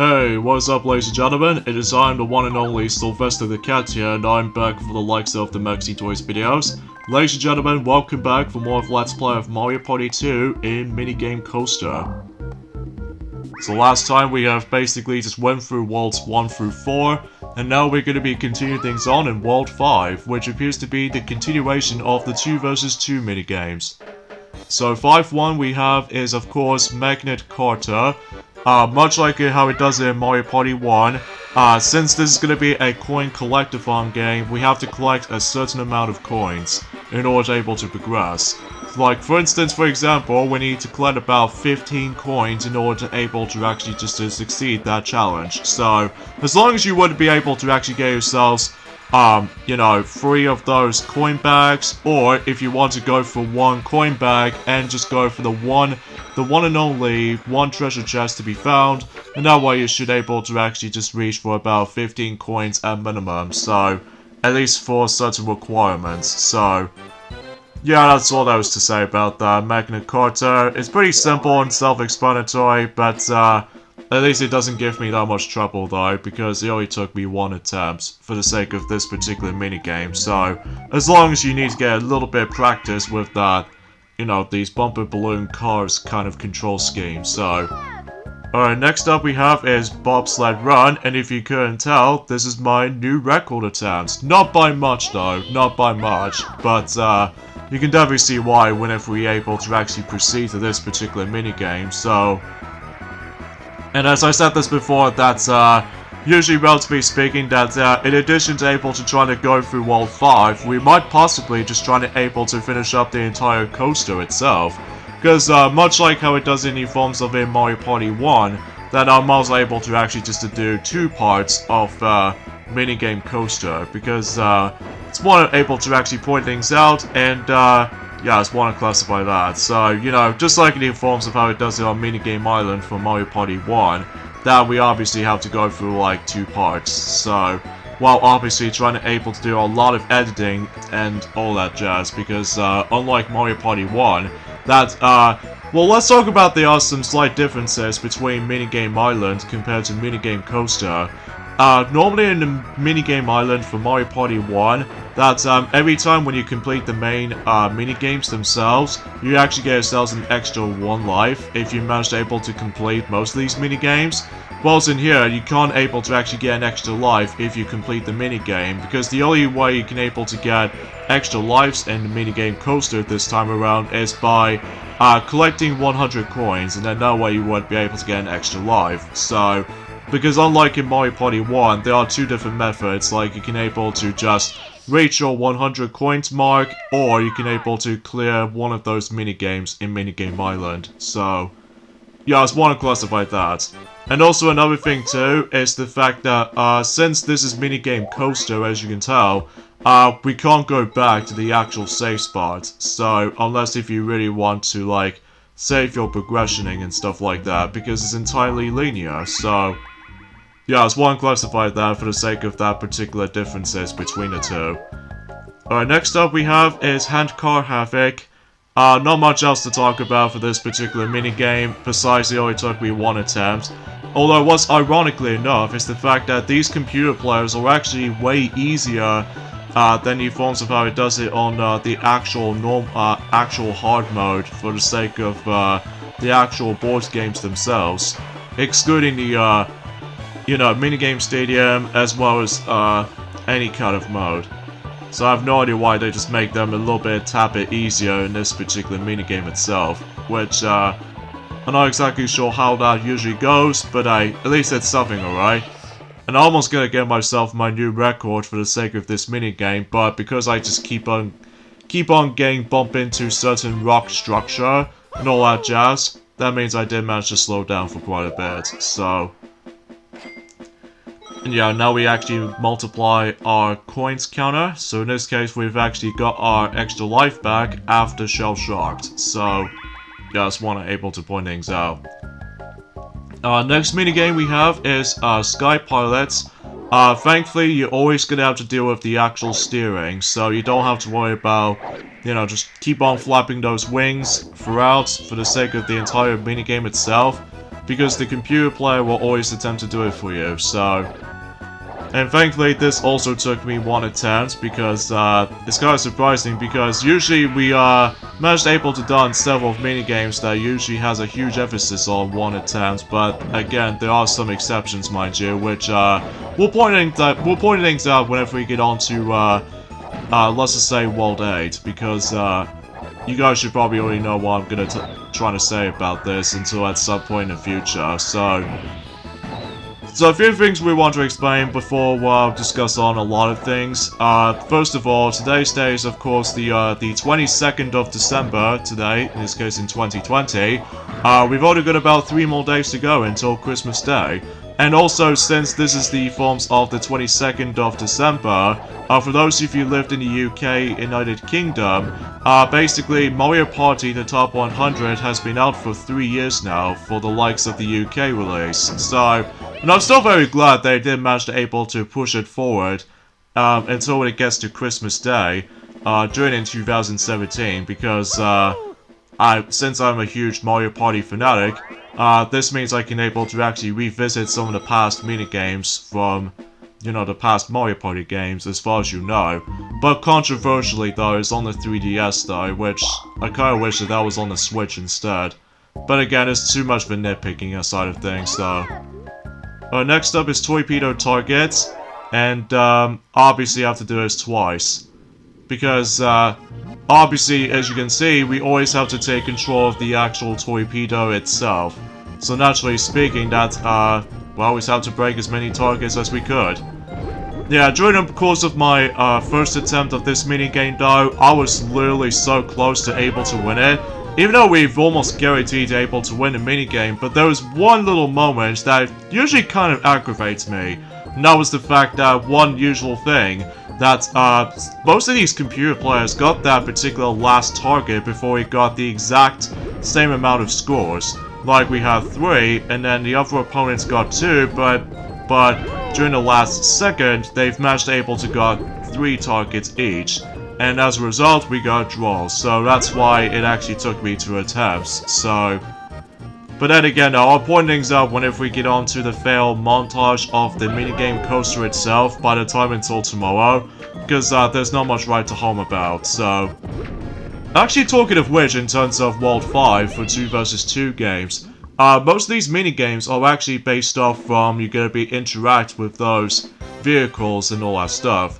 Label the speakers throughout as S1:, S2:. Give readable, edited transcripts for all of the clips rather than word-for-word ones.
S1: Hey, what's up ladies and gentlemen? It is I, the one and only Sylvester the Cat here, and I'm back for the likes of the Maxi Toys videos. Ladies and gentlemen, welcome back for more of Let's Play of Mario Party 2 in Minigame Coaster. So last time we have basically just went through Worlds 1 through 4, and now we're going to be continuing things on in World 5, which appears to be the continuation of the 2 vs 2 minigames. So 5-1 we have is of course Magnet Carter. Much like how it does in Mario Party 1, since this is going to be a coin collectathon game, we have to collect a certain amount of coins in order to be able to progress. Like, for instance, for example, we need to collect about 15 coins in order to able to actually just to succeed that challenge. So, as long as you would be able to actually get yourselves, you know, 3 of those coin bags, or if you want to go for 1 coin bag and just go for the one and only one treasure chest to be found, and that way you should able to actually just reach for about 15 coins at minimum, so at least for certain requirements. So yeah, that's all there was to say about that. Magnet Carter, it's pretty simple and self-explanatory, but at least it doesn't give me that much trouble though, because it only took me 1 attempt for the sake of this particular minigame. So as long as you need to get a little bit of practice with that, you know, these bumper balloon cars kind of control scheme. So alright, next up we have is Bobsled Run, and if you couldn't tell, this is my new record attempt. Not by much though, not by much, but you can definitely see why whenever we're able to actually proceed to this particular minigame. So, and as I said this before, that's usually, relatively speaking, that in addition to able to try to go through World 5, we might possibly just try to able to finish up the entire coaster itself. Because much like how it does in the forms of in Mario Party 1, that I'm also able to actually just to do 2 parts of minigame coaster, because it's more able to actually point things out, and yeah, I just want to classify that. So, you know, just like in the forms of how it does it on Minigame Island for Mario Party 1, that we obviously have to go through like 2 parts. So, while obviously trying to able to do a lot of editing and all that jazz, because unlike Mario Party 1, that well, let's talk about there are some slight differences between Minigame Island compared to Minigame Coaster. Normally in the Minigame Island for Mario Party 1, that every time when you complete the main minigames themselves, you actually get yourselves an extra 1 life if you manage to able to complete most of these minigames. Whilst in here, you can't able to actually get an extra life if you complete the minigame, because the only way you can able to get extra lives in the minigame coaster this time around is by collecting 100 coins, and then that way you would be able to get an extra life. So, because unlike in Mario Party 1, there are 2 different methods, like you can able to just reach your 100 coins mark, or you can able to clear one of those minigames in Minigame Island. So, yeah, I just want to classify that. And also another thing too, is the fact that since this is Minigame Coaster, as you can tell, we can't go back to the actual save spot. So, unless if you really want to, like, save your progressioning and stuff like that, because it's entirely linear. So, yeah, I just want to classify that for the sake of that particular differences between the 2. Alright, next up we have is Handcar Havoc. Not much else to talk about for this particular minigame, besides it only took me 1 attempt. Although what's ironically enough is the fact that these computer players are actually way easier than the forms of how it does it on the actual actual hard mode, for the sake of the actual board games themselves, excluding the you know, minigame stadium as well as any kind of mode. So I have no idea why they just make them a little bit tad bit easier in this particular minigame itself, which I'm not exactly sure how that usually goes, but at least it's something, alright. And I'm almost gonna get myself my new record for the sake of this minigame, but because I just keep on getting bumped into certain rock structure and all that jazz, that means I did manage to slow down for quite a bit. So, and yeah, now we actually multiply our coins counter. So in this case, we've actually got our extra life back after shell shocked. So, yeah, I just want to able to point things out. Next minigame we have is Sky Pilots. Thankfully, you're always gonna have to deal with the actual steering, so you don't have to worry about, you know, just keep on flapping those wings throughout for the sake of the entire minigame itself. because the computer player will always attempt to do it for you, so... And thankfully, this also took me one attempt, because it's kind of surprising, because usually we are able to done several minigames that usually has a huge emphasis on one attempt, but again, there are some exceptions, mind you, which we'll point things out whenever we get on to, let's just say World 8, because you guys should probably already know what I'm trying to say about this until at some point in the future, So a few things we want to explain before we'll discuss on a lot of things. First of all, today's day is of course the 22nd of December today, in this case in 2020. We've only got about 3 more days to go until Christmas Day. And also, since this is the forms of the 22nd of December, for those of you who lived in the UK, United Kingdom, basically Mario Party the Top 100 has been out for 3 years now for the likes of the UK release. So, and I'm still very glad they did manage to able to push it forward until it gets to Christmas Day during 2017, because since I'm a huge Mario Party fanatic, this means I can able to actually revisit some of the past minigames from, you know, the past Mario Party games, as far as you know. But controversially though, it's on the 3DS though, which I kinda wish that was on the Switch instead. But again, it's too much of a nitpicking side of things though. Next up is torpedo targets, and obviously I have to do this twice. Because obviously, as you can see, we always have to take control of the actual torpedo itself. So naturally speaking, that, we always have to break as many targets as we could. Yeah, during the course of my first attempt of this minigame though, I was literally so close to able to win it. Even though we've almost guaranteed able to win the minigame, but there was one little moment that usually kind of aggravates me. And that was the fact that one usual thing, that most of these computer players got that particular last target before we got the exact same amount of scores. Like we have 3, and then the other opponents got 2, but during the last second, they've managed able to got 3 targets each. And as a result, we got draws, so that's why it actually took me 2 attempts, so... But then again, I'll point things out whenever we get on to the fail montage of the minigame coaster itself by the time until tomorrow, because there's not much right to home about, so... Actually, talking of which, in terms of World 5 for 2 vs 2 games, most of these minigames are actually based off from you're gonna be interact with those vehicles and all that stuff.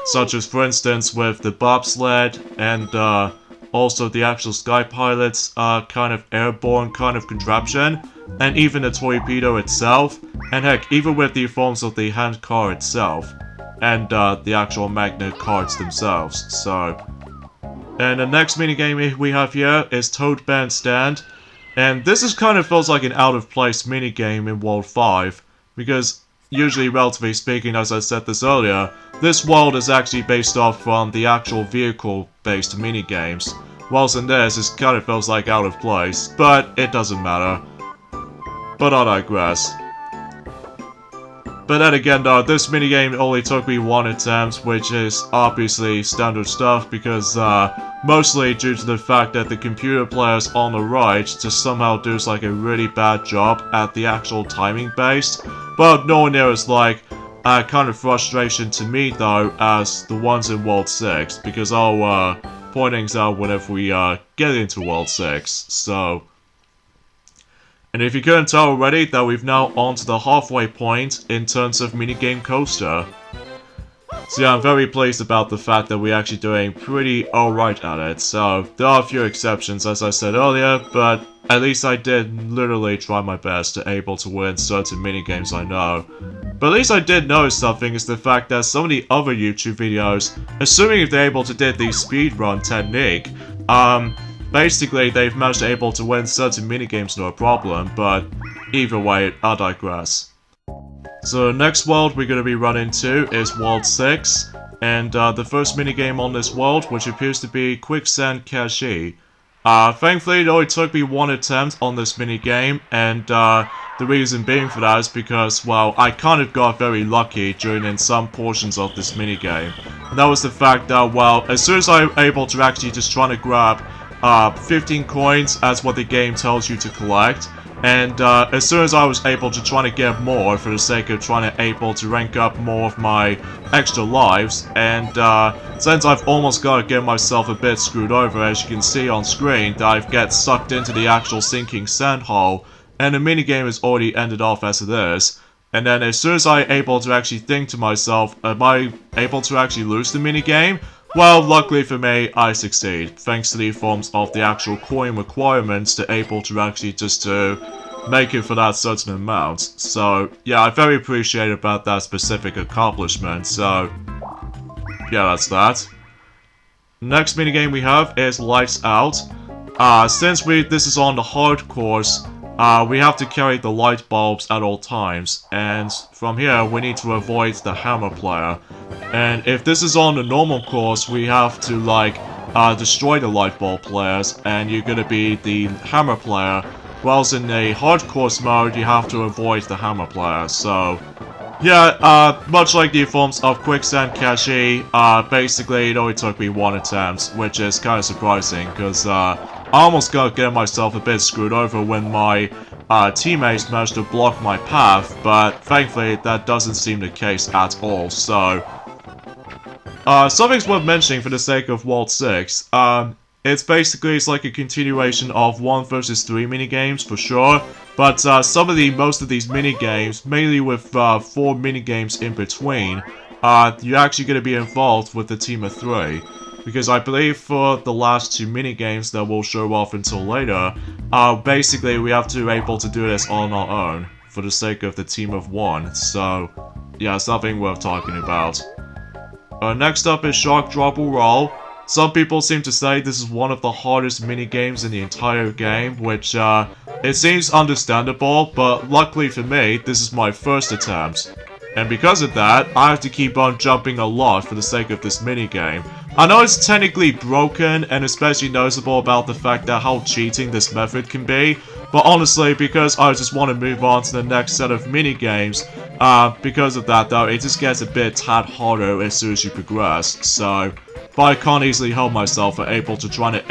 S1: Such as, for instance, with the bobsled and also the actual Sky Pilot's kind of airborne kind of contraption, and even the torpedo itself, and heck, even with the forms of the handcar itself, and the actual magnet cards themselves, so... And the next minigame we have here is Toad Bandstand, and this is kind of feels like an out-of-place minigame in World 5, because usually, relatively speaking, as I said this earlier, this world is actually based off from the actual vehicle-based minigames, whilst in this, it kind of feels like out of place, but it doesn't matter. But I digress. But then again though, this minigame only took me 1 attempt, which is obviously standard stuff, because mostly due to the fact that the computer players on the right just somehow does like a really bad job at the actual timing based, but nowhere near as like kind of frustration to me though as the ones in World 6, because I'll point things out whenever we get into World 6, so... And if you couldn't tell already, that we've now on to the halfway point in terms of minigame coaster. So yeah, I'm very pleased about the fact that we're actually doing pretty alright at it, so there are a few exceptions as I said earlier, but at least I did literally try my best to able to win certain minigames I know. But at least I did notice something is the fact that some of the other YouTube videos, assuming if they're able to do the speedrun technique, basically they've managed to able to win certain minigames no problem, but either way, I digress. So next world we're going to be running to is World 6, and the first minigame on this world, which appears to be Quicksand Cashier. Thankfully it only took me 1 attempt on this minigame, and the reason being for that is because, well, I kind of got very lucky during some portions of this minigame. And that was the fact that, well, as soon as I'm able to actually just try to grab 15 coins as what the game tells you to collect, And as soon as I was able to try to get more for the sake of trying to able to rank up more of my extra lives, and since I've almost got to get myself a bit screwed over, as you can see on screen, that I get sucked into the actual sinking sand hole, and the minigame has already ended off as it is. And then as soon as I'm able to actually think to myself, am I able to actually lose the minigame? Well, luckily for me, I succeed, thanks to the forms of the actual coin requirements to able to actually just to make it for that certain amount. So, yeah, I very appreciate about that specific accomplishment, so, yeah, that's that. Next minigame we have is Lights Out. Since this is on the hard course, we have to carry the light bulbs at all times, and from here we need to avoid the hammer player. And if this is on the normal course, we have to like destroy the light bulb players, and you're gonna be the hammer player. Whilst in the hard course mode, you have to avoid the hammer player. So yeah, much like the forms of Quicksand Cashier, basically it only took me one attempt, which is kind of surprising, because I almost got to get myself a bit screwed over when my teammates managed to block my path, but thankfully that doesn't seem the case at all. So something's worth mentioning for the sake of World 6. It's like a continuation of 1 versus 3 minigames for sure, but most of these minigames, mainly with 4 minigames in between, you're actually going to be involved with a team of 3. Because I believe for the last 2 minigames that we'll show off until later, basically we have to be able to do this on our own, for the sake of the team of 1, so yeah, something worth talking about. Next up is Shark Drop or Roll. Some people seem to say this is one of the hardest minigames in the entire game, which it seems understandable, but luckily for me, this is my first attempt. And because of that, I have to keep on jumping a lot for the sake of this minigame. I know it's technically broken, and especially noticeable about the fact that how cheating this method can be, but honestly, because I just want to move on to the next set of minigames, because of that though, it just gets a bit tad harder as soon as you progress, so... But I can't easily help myself for trying to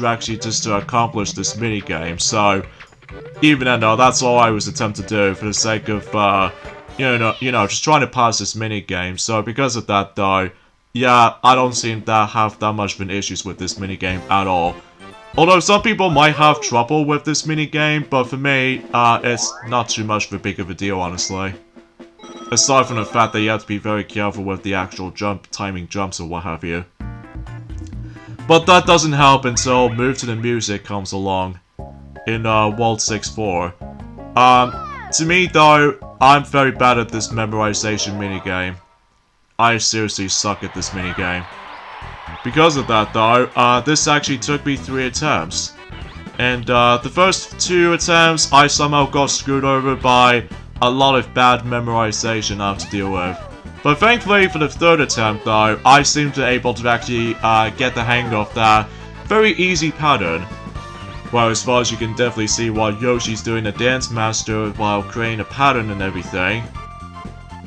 S1: actually accomplish this minigame, so... Even then though, that's all I was attempting to do for the sake of, just trying to pass this minigame. So because of that though, yeah, I don't seem to have that much of an issues with this minigame at all. Although some people might have trouble with this minigame, but for me, it's not too much of a big of a deal, honestly. Aside from the fact that you have to be very careful with the actual timing jumps or what have you. But that doesn't help until Move to the Music comes along in World 6-4. To me though, I'm very bad at this memorization minigame. I seriously suck at this minigame. Because of that though, this actually took me 3 attempts. And the first 2 attempts, I somehow got screwed over by a lot of bad memorization I have to deal with. But thankfully for the 3rd attempt though, I seemed to be able to actually get the hang of that very easy pattern. Well, as far as you can definitely see while Yoshi's doing the Dance Master while creating a pattern and everything.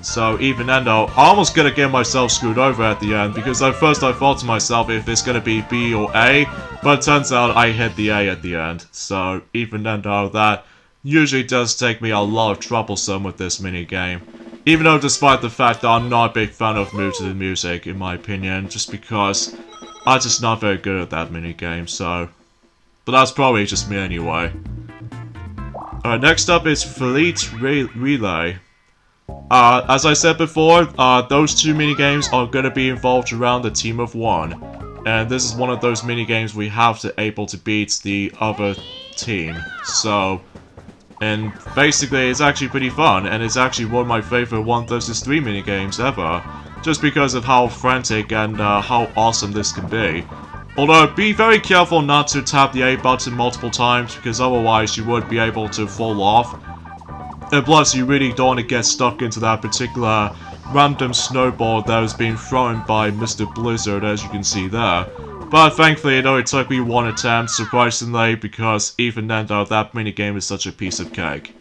S1: So even then though, I'm almost gonna get myself screwed over at the end, because at first I thought to myself if it's gonna be B or A, but it turns out I hit the A at the end. So even then though, that usually does take me a lot of troublesome with this minigame. Even though despite the fact that I'm not a big fan of Move to the Music in my opinion, just because I'm just not very good at that minigame, so... But that's probably just me anyway. Alright, next up is Fleet Relay. As I said before, those 2 minigames are gonna be involved around a team of 1. And this is one of those minigames we have to able to beat the other team. So, and basically it's actually pretty fun, and it's actually one of my favorite 1 versus 3 minigames ever. Just because of how frantic and how awesome this can be. Although, be very careful not to tap the A button multiple times, because otherwise you would be able to fall off. And plus, you really don't want to get stuck into that particular random snowball that was being thrown by Mr. Blizzard, as you can see there. But thankfully, it only took me 1 attempt, surprisingly, because even then though, that minigame is such a piece of cake.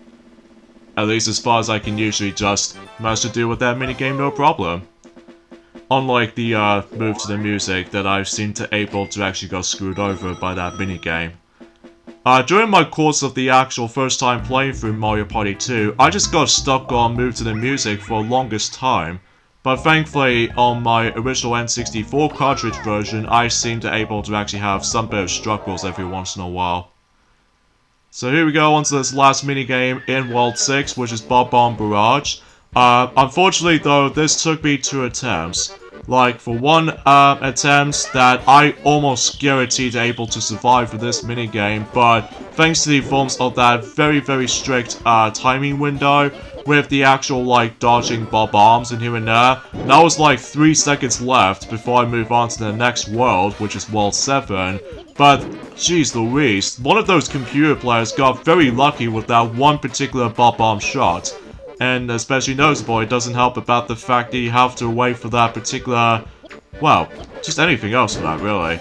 S1: At least as far as I can usually just manage to deal with that minigame, no problem. Unlike the Move to the Music that I've seemed to able to actually got screwed over by that minigame. During my course of the actual first time playing through Mario Party 2, I just got stuck on Move to the Music for the longest time. But thankfully, on my original N64 cartridge version, I seem to able to actually have some bit of struggles every once in a while. So here we go on to this last minigame in World 6, which is Bomb Barrage. Unfortunately though, this took me 2 attempts. Like, for one attempt that I almost guaranteed able to survive for this minigame, but thanks to the forms of that very strict timing window, with the actual, like, dodging bombs and here and there, now was like 3 seconds left before I move on to the next world, which is World 7, but, jeez Louise, one of those computer players got very lucky with that one particular bomb shot. And especially noticeable, it doesn't help about the fact that you have to wait for that particular, well, just anything else for that, really.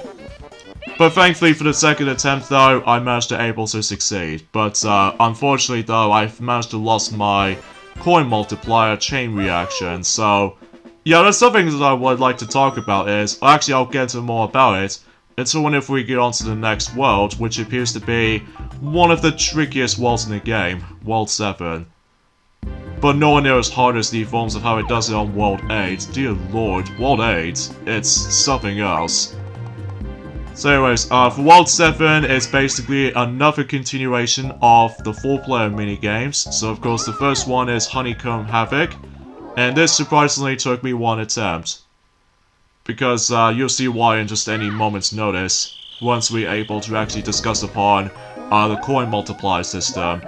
S1: But thankfully for the second attempt, though, I managed to able to succeed. But unfortunately, though, I've managed to lost my coin multiplier chain reaction. So, yeah, there's something that I would like to talk about is, actually I'll get into more about it, until whenever we get on to the next world, which appears to be one of the trickiest worlds in the game, World 7. But nowhere near as hard as the forms of how it does it on World 8. Dear lord, World 8, it's something else. So anyways, for World 7, it's basically another continuation of the 4-player minigames. So of course the first one is Honeycomb Havoc, and this surprisingly took me 1 attempt. Because you'll see why in just any moment's notice, once we're able to actually discuss upon the coin multiplier system.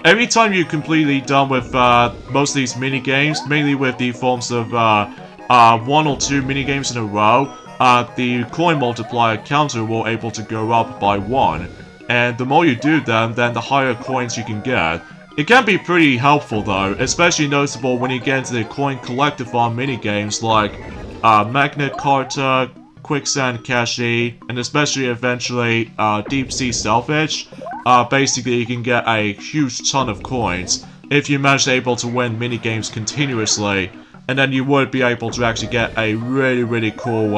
S1: Every time you're completely done with most of these minigames, mainly with the forms of 1 or 2 minigames in a row, the coin multiplier counter will able to go up by 1. And the more you do them, then the higher coins you can get. It can be pretty helpful though, especially noticeable when you get into the coin collectathon minigames like Magnet Carter, Quicksand Cashier, and especially eventually Deep Sea Selfish. Basically you can get a huge ton of coins if you manage to able to win minigames continuously, and then you would be able to actually get a really cool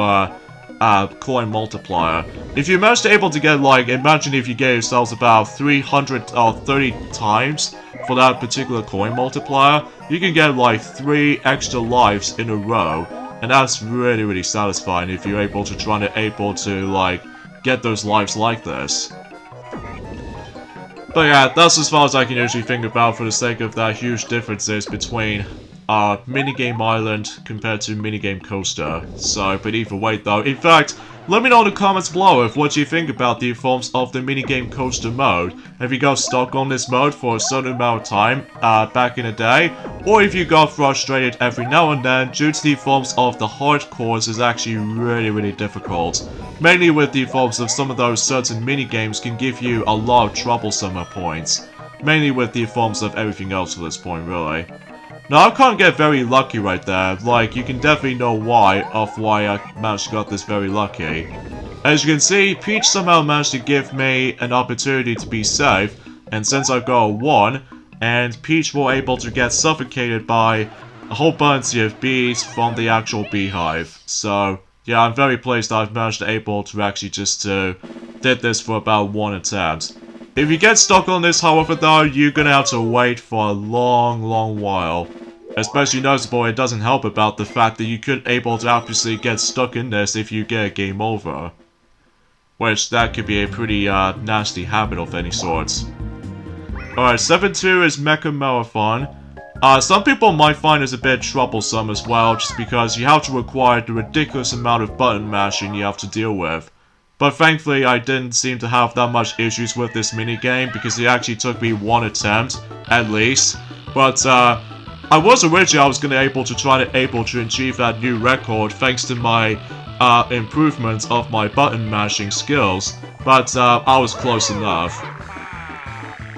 S1: coin multiplier. If you manage to able to get, like, imagine if you get yourselves about 330 times for that particular coin multiplier, you can get like 3 extra lives in a row, and that's really satisfying if you're able to like get those lives like this. But yeah, that's as far as I can usually think about for the sake of that huge differences between Minigame Island compared to Minigame Coaster. So, but either way though, in fact, let me know in the comments below of what you think about the forms of the Minigame Coaster mode. Have you got stuck on this mode for a certain amount of time back in the day, or if you got frustrated every now and then due to the forms of the hard course is actually really difficult. Mainly with the forms of some of those certain minigames can give you a lot of troublesome points. Mainly with the forms of everything else at this point, really. Now, I can't get very lucky right there. Like, you can definitely know why I managed to get this very lucky. As you can see, Peach somehow managed to give me an opportunity to be safe, and since I got a 1, and Peach will able to get suffocated by a whole bunch of bees from the actual beehive. So, yeah, I'm very pleased that I've managed to able to actually just did this for about 1 attempt. If you get stuck on this, however, though, you're gonna have to wait for a long while. Especially noticeable, it doesn't help about the fact that you could able to obviously get stuck in this if you get a game over. Which, that could be a pretty nasty habit of any sorts. Alright, 7-2 is Mecca Malafon. Some people might find this a bit troublesome as well, just because you have to require the ridiculous amount of button mashing you have to deal with. But thankfully, I didn't seem to have that much issues with this minigame, because it actually took me 1 attempt, at least. But, I was gonna try to achieve that new record thanks to my, improvements of my button mashing skills, but, I was close enough.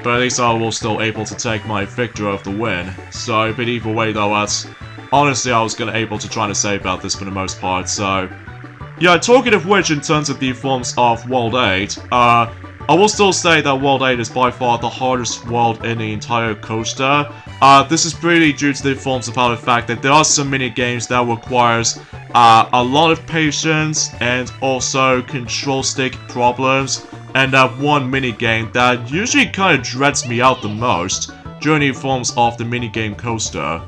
S1: But at least I was still able to take my victory of the win. So, but either way though, honestly I was gonna try to say about this for the most part, so... Yeah, talking of which, in terms of the forms of World 8, I will still say that World 8 is by far the hardest world in the entire coaster. This is pretty due to the forms of the fact that there are some mini-games that requires a lot of patience and also control stick problems and that one minigame that usually kind of dreads me out the most during the forms of the minigame coaster.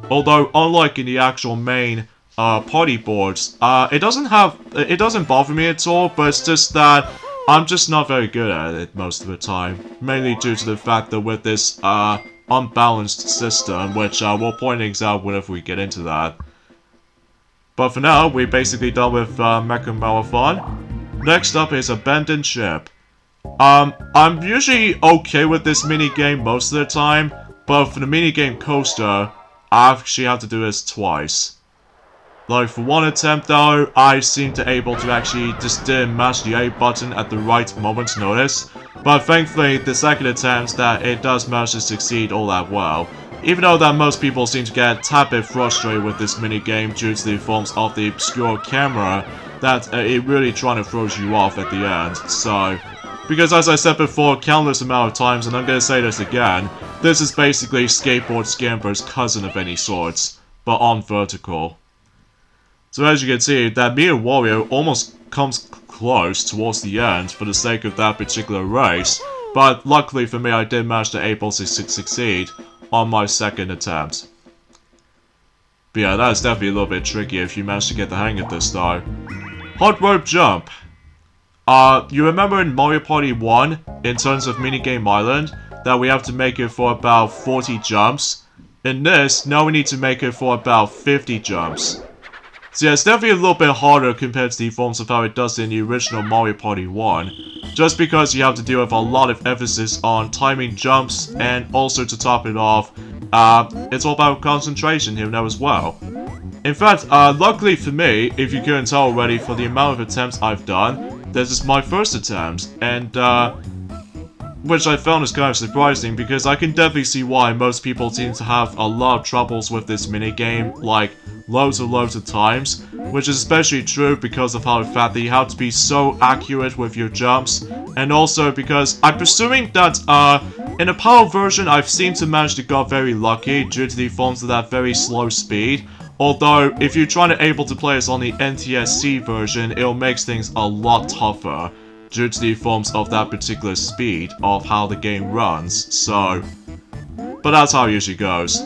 S1: Although, unlike in the actual main party boards, it doesn't bother me at all, but it's just that I'm just not very good at it most of the time. Mainly due to the fact that with this unbalanced system, which we'll point things out whenever we get into that. But for now, we're basically done with Mecca and Malafon. Next up is Abandoned Ship. I'm usually okay with this minigame most of the time, but for the minigame coaster, I actually have to do this twice. Like, for one attempt though, I seem to able to actually just didn't mash the A button at the right moment's notice. But thankfully, the second attempt that it does manage to succeed all that well. Even though that most people seem to get a tad bit frustrated with this minigame due to the forms of the obscure camera, that it really trying to throw you off at the end, so... Because as I said before countless amount of times, and I'm gonna say this again, this is basically Skateboard Scamper's cousin of any sorts, but on vertical. So as you can see, that me and Wario almost comes close towards the end for the sake of that particular race, but luckily for me I did manage to able to succeed on my second attempt. But yeah, that is definitely a little bit tricky if you manage to get the hang of this though. Hot rope jump. You remember in Mario Party 1, in terms of minigame island, that we have to make it for about 40 jumps? In this, now we need to make it for about 50 jumps. So yeah, it's definitely a little bit harder compared to the forms of how it does in the original Mario Party 1. Just because you have to deal with a lot of emphasis on timing jumps, and also to top it off, it's all about concentration here now as well. In fact, luckily for me, if you couldn't tell already for the amount of attempts I've done, this is my first attempt, and which I found is kind of surprising because I can definitely see why most people seem to have a lot of troubles with this minigame, like loads of times, which is especially true because of how the fact that you have to be so accurate with your jumps, and also because I'm presuming that in the PAL version I've seemed to manage to get very lucky due to the forms of that very slow speed. Although, if you're trying to able to play this on the NTSC version, it'll make things a lot tougher due to the forms of that particular speed of how the game runs, so... But that's how it usually goes.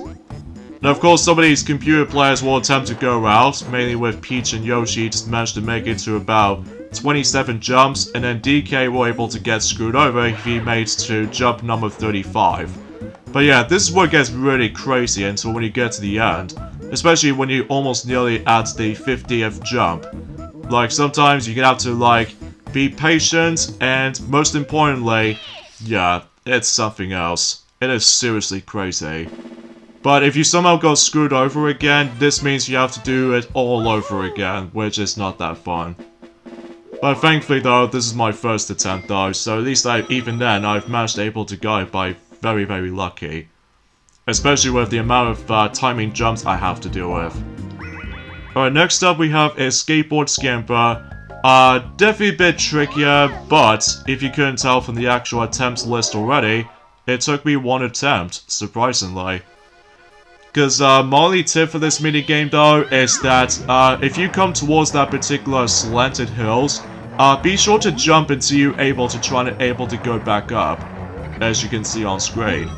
S1: Now of course some of these computer players will attempt to go out, mainly with Peach and Yoshi just managed to make it to about 27 jumps, and then DK were able to get screwed over if he made it to jump number 35. But yeah, this is where it gets really crazy until when you get to the end. Especially when you almost nearly at the 50th jump. Like, sometimes you're gonna have to, like, be patient, and most importantly, yeah, it's something else. It is seriously crazy. But if you somehow got screwed over again, this means you have to do it all over again, which is not that fun. But thankfully though, this is my first attempt though, so at least even then, I've managed able to go by very lucky. Especially with the amount of timing jumps I have to deal with. Alright, next up we have a Skateboard Scamper. Definitely a bit trickier, but if you couldn't tell from the actual attempts list already, it took me one attempt, surprisingly. Because my only tip for this minigame though is that if you come towards that particular slanted hills, be sure to jump until you're able to go back up, as you can see on screen.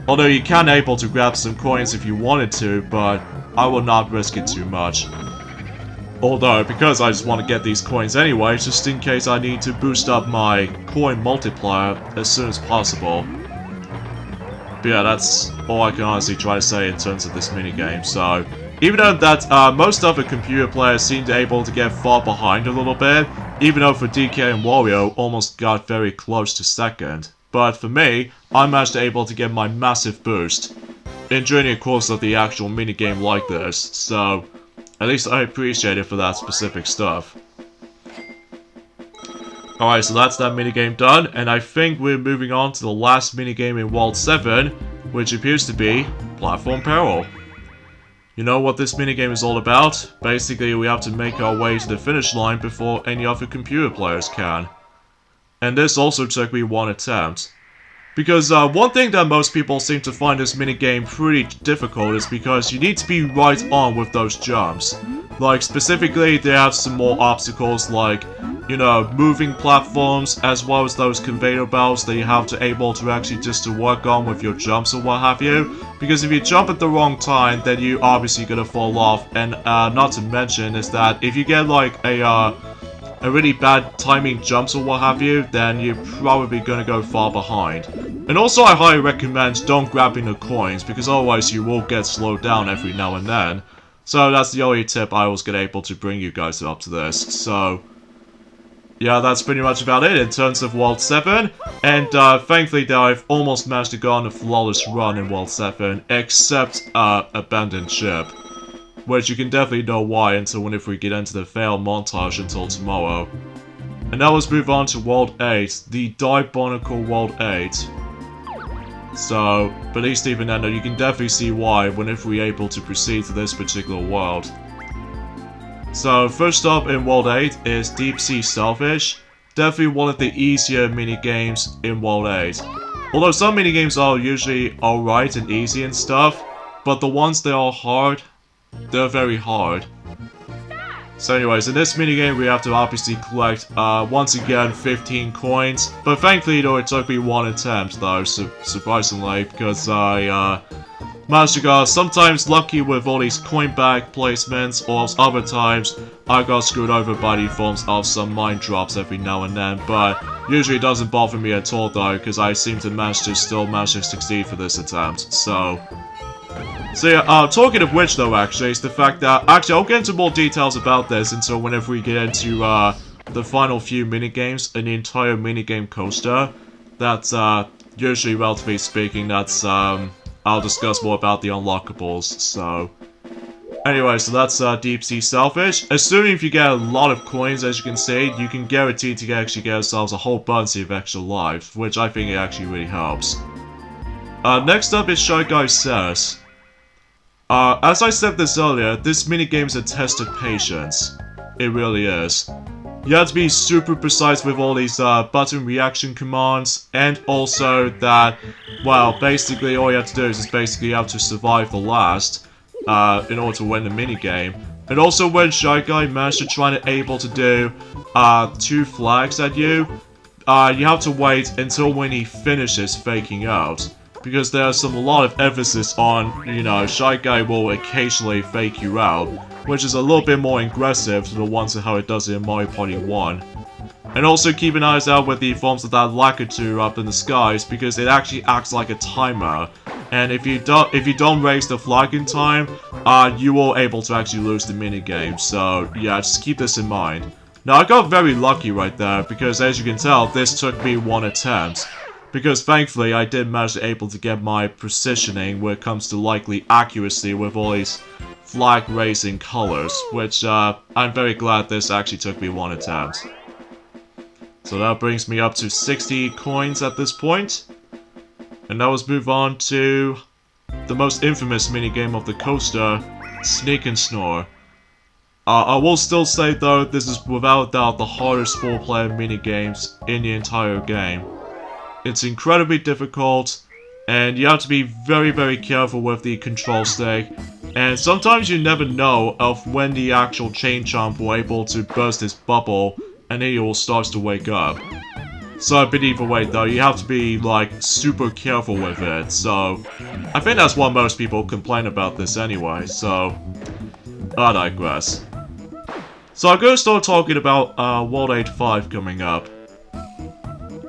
S1: Although you can able to grab some coins if you wanted to, but I will not risk it too much. Although, because I just want to get these coins anyway, just in case I need to boost up my coin multiplier as soon as possible. But yeah, that's all I can honestly try to say in terms of this minigame, so... Even though that most other computer players seem to able to get far behind a little bit, even though for DK and Wario almost got very close to second. But for me, I managed to able to get my massive boost during the course of the actual minigame like this, so at least I appreciate it for that specific stuff. Alright, so that's that minigame done, and I think we're moving on to the last minigame in World 7, which appears to be Platform Peril. You know what this minigame is all about? Basically, we have to make our way to the finish line before any other computer players can. And this also took me one attempt. Because one thing that most people seem to find this minigame pretty difficult is because you need to be right on with those jumps. Like, specifically, they have some more obstacles like you know, moving platforms, as well as those conveyor belts that you have to able to actually just to work on with your jumps or what have you. Because if you jump at the wrong time, then you obviously gonna fall off. And not to mention is that if you get like a really bad timing jumps or what have you, then you're probably gonna go far behind. And also I highly recommend don't grabbing the coins, because otherwise you will get slowed down every now and then. So that's the only tip I was gonna able to bring you guys up to this. So yeah, that's pretty much about it in terms of World 7. And thankfully though, I've almost managed to go on a flawless run in World 7, except Abandoned Ship. Which you can definitely know why until whenever we get into the fail montage until tomorrow. And now let's move on to World 8, the Diabolical World 8. So, but at least even then, you can definitely see why whenever we're able to proceed to this particular world. So, first up in World 8 is Deep Sea Selfish. Definitely one of the easier minigames in World 8. Although some minigames are usually alright and easy and stuff, but the ones that are hard, they're very hard. So anyways, in this minigame we have to obviously collect, once again, 15 coins. But thankfully though, it took me one attempt though, surprisingly, because I managed to get sometimes lucky with all these coin bag placements, or else other times I got screwed over by the forms of some mine drops every now and then. But usually it doesn't bother me at all though, because I seem to still manage to succeed for this attempt, so yeah, talking of which though actually, is the fact that, actually I'll get into more details about this until whenever we get into the final few minigames in the entire minigame coaster. That's usually, relatively speaking, that's I'll discuss more about the unlockables, so anyway, so that's Deep Sea Selfish. Assuming if you get a lot of coins, as you can see, you can guarantee to actually get yourselves a whole bunch of extra lives, which I think it actually really helps. Next up is Shy Guy Says. As I said this earlier, this minigame's a test of patience. It really is. You have to be super precise with all these button reaction commands, and also that, well, basically all you have to do is basically you have to survive the last in order to win the minigame. And also when Shy Guy managed to try and able to do 2 flags at you, you have to wait until when he finishes faking out. Because there's a lot of emphasis on, you know, Shy Guy will occasionally fake you out, which is a little bit more aggressive to the ones of how it does it in Mario Party 1. And also keep an eye out with the forms of that Lakitu up in the skies, because it actually acts like a timer. And if you don't raise the flag in time, you will able to actually lose the minigame. So yeah, just keep this in mind. Now I got very lucky right there, because as you can tell, this took me 1 attempt. Because thankfully I did manage to able to get my precisioning when it comes to likely accuracy with all these flag raising colors, which I'm very glad this actually took me 1 attempt. So that brings me up to 60 coins at this point. And now let's move on to the most infamous minigame of the coaster, Sneak and Snore. I will still say though, this is without doubt the hardest 4-player minigames in the entire game. It's incredibly difficult, and you have to be very, very careful with the control stick. And sometimes you never know of when the actual chain chomp will able to burst his bubble, and then he will start to wake up. So, but either way though, you have to be like super careful with it. So, I think that's why most people complain about this anyway. So, I digress. So I'm gonna start talking about World 8-5 coming up.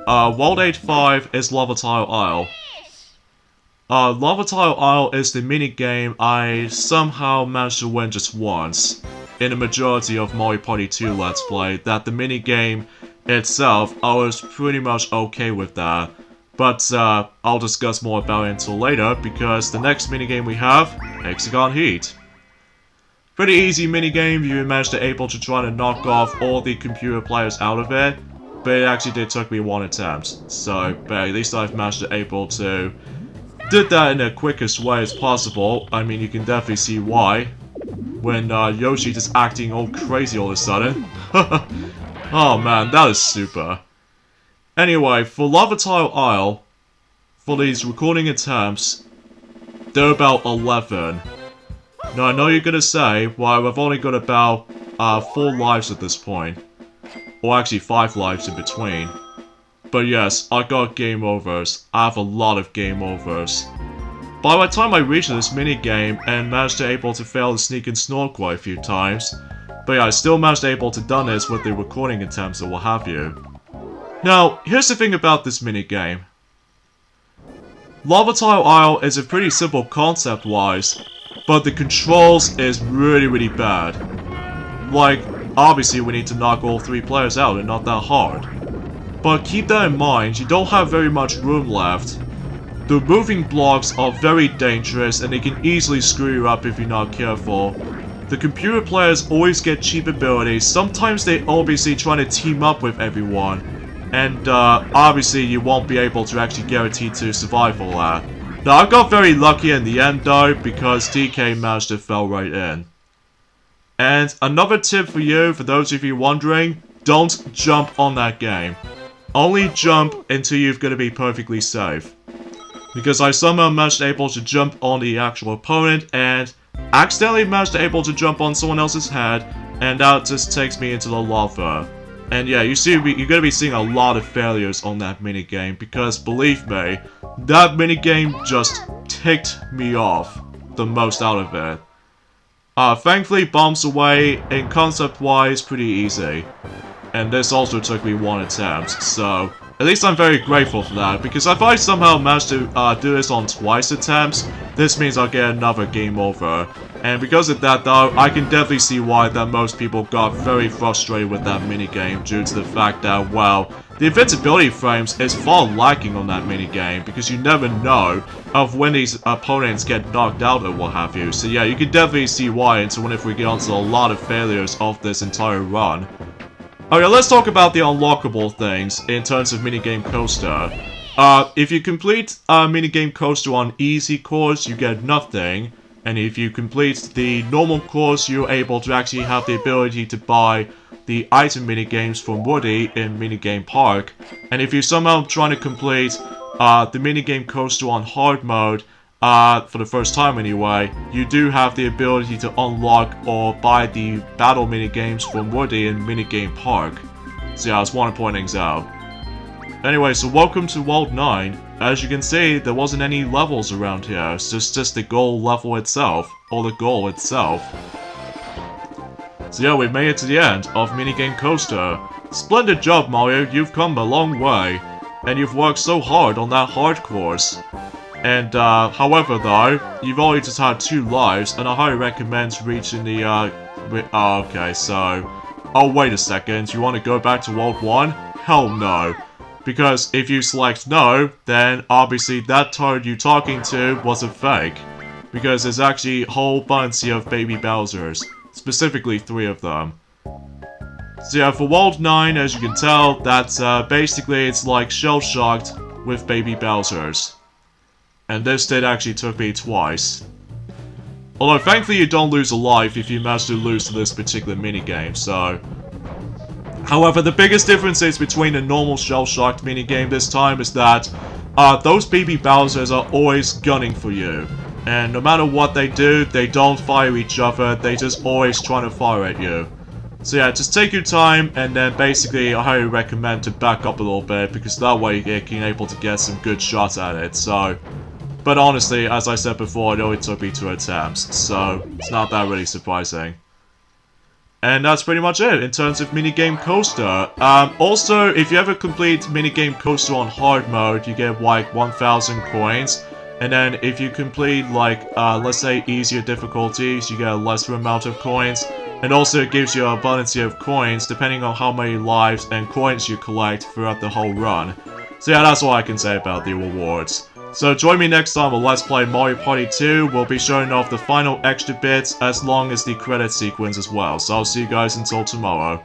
S1: World 8-5 is Lava Tile Isle. Lava Tile Isle is the minigame I somehow managed to win just once in a majority of Mario Party 2 Let's Play. That the minigame itself, I was pretty much okay with that. But I'll discuss more about it until later, because the next minigame we have, Hexagon Heat. Pretty easy minigame, you managed to able to try to knock off all the computer players out of it. But it actually did took me 1 attempt, so but at least I've managed to able to did that in the quickest way as possible. I mean, you can definitely see why when Yoshi just acting all crazy all of a sudden. Oh man, that is super. Anyway, for Lava Tile Isle, for these recording attempts, they're about 11. Now I know you're gonna say, well, I've only got about 4 lives at this point. or actually 5 lives in between. But yes, I got game overs. I have a lot of game overs. By the time I reached this minigame and managed to able to fail the sneak and snore quite a few times, but yeah, I still managed to able to done this with the recording attempts or what have you. Now, here's the thing about this minigame. Lava Tile Isle is a pretty simple concept-wise, but the controls is really bad. Like, obviously we need to knock all 3 players out and not that hard. But keep that in mind, you don't have very much room left. The moving blocks are very dangerous and they can easily screw you up if you're not careful. The computer players always get cheap abilities, sometimes they obviously try to team up with everyone. And obviously you won't be able to actually guarantee to survive all that. Now I got very lucky in the end though, because TK managed to fell right in. And another tip for you, for those of you wondering, don't jump on that game. Only jump until you're gonna be perfectly safe. Because I somehow managed able to jump on the actual opponent and accidentally managed to able to jump on someone else's head, and that just takes me into the lava. And yeah, you're gonna be seeing a lot of failures on that minigame, because believe me, that minigame just ticked me off the most out of it. Thankfully, bombs away, in concept-wise, pretty easy. And this also took me 1 attempt, so at least I'm very grateful for that, because if I somehow manage to do this on twice attempts, this means I'll get another game over. And because of that though, I can definitely see why that most people got very frustrated with that minigame due to the fact that, well, the invincibility frames is far lacking on that minigame, because you never know of when these opponents get knocked out or what have you. So yeah, you can definitely see why until if we get onto a lot of failures of this entire run. Okay, let's talk about the unlockable things in terms of minigame coaster. If you complete minigame coaster on easy course, you get nothing. And if you complete the normal course, you're able to actually have the ability to buy the item minigames from Woody in Minigame Park. And if you're somehow trying to complete the minigame coaster on hard mode, for the first time anyway, you do have the ability to unlock or buy the battle minigames from Woody in Minigame Park. So yeah, I just want to point things out. Anyway, so welcome to World 9. As you can see, there wasn't any levels around here, it's just the goal level itself, or the goal itself. So yeah, we've made it to the end of Minigame Coaster. Splendid job, Mario, you've come a long way. And you've worked so hard on that hard course. And, however though, you've only just had 2 lives, and I highly recommend reaching the, okay, so... Oh, wait a second, you want to go back to World 1? Hell no. Because if you select no, then obviously that toad you're talking to was a fake. Because there's actually a whole bunch of baby Bowsers. Specifically 3 of them. So yeah, for World 9, as you can tell, that's, basically it's like shell-shocked with baby Bowsers. And this did actually took me twice. Although thankfully you don't lose a life if you manage to lose to this particular minigame, so... However, the biggest difference is between the normal shell-shocked minigame this time is that those baby Bowsers are always gunning for you. And no matter what they do, they don't fire each other, they just always trying to fire at you. So yeah, just take your time, and then basically I highly recommend to back up a little bit, because that way you can able to get some good shots at it, so... But honestly, as I said before, it only took me 2 attempts, so it's not that really surprising. And that's pretty much it in terms of Minigame Coaster. Also, if you ever complete Minigame Coaster on hard mode, you get like 1,000 coins. And then if you complete like, let's say easier difficulties, you get a lesser amount of coins. And also it gives you an abundance of coins depending on how many lives and coins you collect throughout the whole run. So yeah, that's all I can say about the rewards. So join me next time on Let's Play Mario Party 2, we'll be showing off the final extra bits as long as the credit sequence as well. So I'll see you guys until tomorrow.